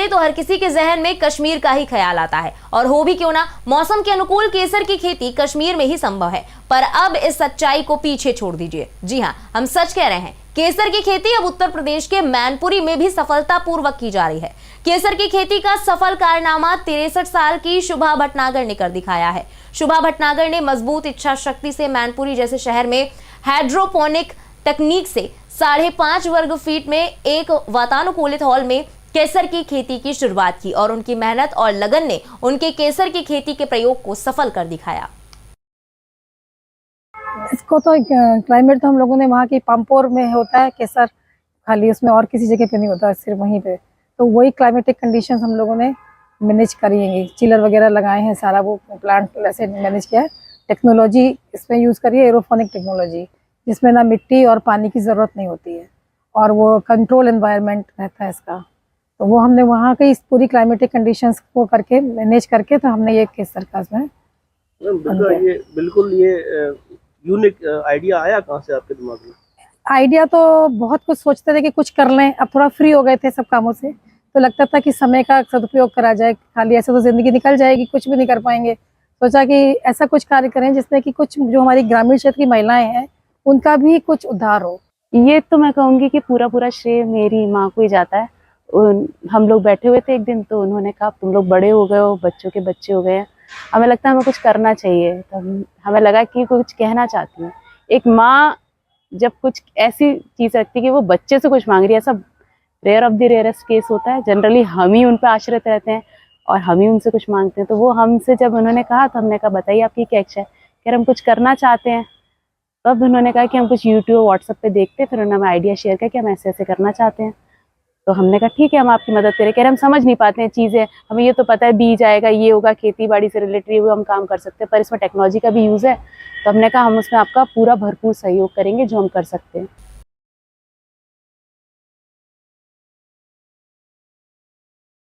बोले तो हर किसी के जहन में कश्मीर का ही ख्याल आता है, और हो भी क्यों ना, मौसम के अनुकूल केसर की खेती कश्मीर में ही संभव है। पर अब इस सच्चाई को पीछे छोड़ दीजिए। जी हाँ, हम सच कह रहे हैं, केसर की खेती अब उत्तर प्रदेश के मैनपुरी में भी सफलतापूर्वक की जा रही है। केसर की खेती का सफल कारनामा 63 साल की शुभा भटनागर ने कर दिखाया है। शुभा भटनागर ने मजबूत इच्छा शक्ति से मैनपुरी जैसे शहर में हाइड्रोपोनिक तकनीक से 5.5 वर्ग फीट में एक वातानुकूलित हॉल में केसर की खेती की शुरुआत की, और उनकी मेहनत और लगन ने उनके केसर की खेती के प्रयोग को सफल कर दिखाया। इसको तो क्लाइमेट तो हम लोगों ने वहाँ की पंपोर में होता है केसर, खाली उसमें और किसी जगह पे नहीं होता, सिर्फ वहीं पे। तो वही क्लाइमेटिक कंडीशंस हम लोगों ने मैनेज करी है, चिलर वगैरह लगाए हैं, सारा वो प्लांट ऐसे मैनेज किया है। टेक्नोलॉजी इसमें यूज़ करी है, एरोफोनिक टेक्नोलॉजी, जिसमें ना मिट्टी और पानी की ज़रूरत नहीं होती है, और वो कंट्रोल एनवायरनमेंट रहता है इसका। तो वो हमने वहाँ की इस पूरी क्लाइमेटिक कंडीशंस को करके मैनेज करके तो हमने ये केसर का इसमें बिल्कुल ये यूनिक आइडिया आया कहाँ से आपके दिमाग में? आइडिया तो बहुत कुछ सोचते थे कि कुछ कर लें। अब थोड़ा फ्री हो गए थे सब कामों से, तो लगता था कि समय का सदुपयोग करा जाए, खाली ऐसे तो ज़िंदगी निकल जाएगी, कुछ भी नहीं कर पाएंगे। सोचा कि ऐसा कुछ कार्य करें जिसमें कि कुछ जो हमारी ग्रामीण क्षेत्र की महिलाएं हैं उनका भी कुछ उद्धार हो। ये तो मैं कहूँगी कि पूरा श्रेय मेरी माँ को ही जाता है। हम लोग बैठे हुए थे एक दिन, तो उन्होंने कहा तुम लोग बड़े हो गए हो, बच्चों के बच्चे हो गए हैं, हमें लगता है हमें कुछ करना चाहिए। तो हमें लगा कि कुछ कहना चाहती हूँ। एक माँ जब कुछ ऐसी चीज़ रखती है कि वो बच्चे से कुछ मांग रही है, ऐसा rare of the rarest case होता है। जनरली हम ही उन पर आश्रित रहते हैं और हम ही उनसे कुछ मांगते हैं। तो वो हमसे जब उन्होंने कहा तो हमने कहा बताइए आपकी क्या इच्छा है। कह रहे हम कुछ करना चाहते हैं। तब उन्होंने कहा कि हम कुछ यूट्यूब व्हाट्सएप पे देखते हैं, फिर उन्होंने हमें आइडिया शेयर किया कि हम ऐसे ऐसे करना चाहते हैं। तो हमने कहा ठीक है हम आपकी मदद करें। कह रहे हम समझ नहीं पाते हैं चीज़ें, हमें ये तो पता है बीज आएगा, ये होगा, खेती बाड़ी से रिलेटेड वो हम काम कर सकते हैं, पर इसमें टेक्नोलॉजी का भी यूज़ है। तो हमने कहा हम उसमें आपका पूरा भरपूर सहयोग करेंगे जो हम कर सकते हैं।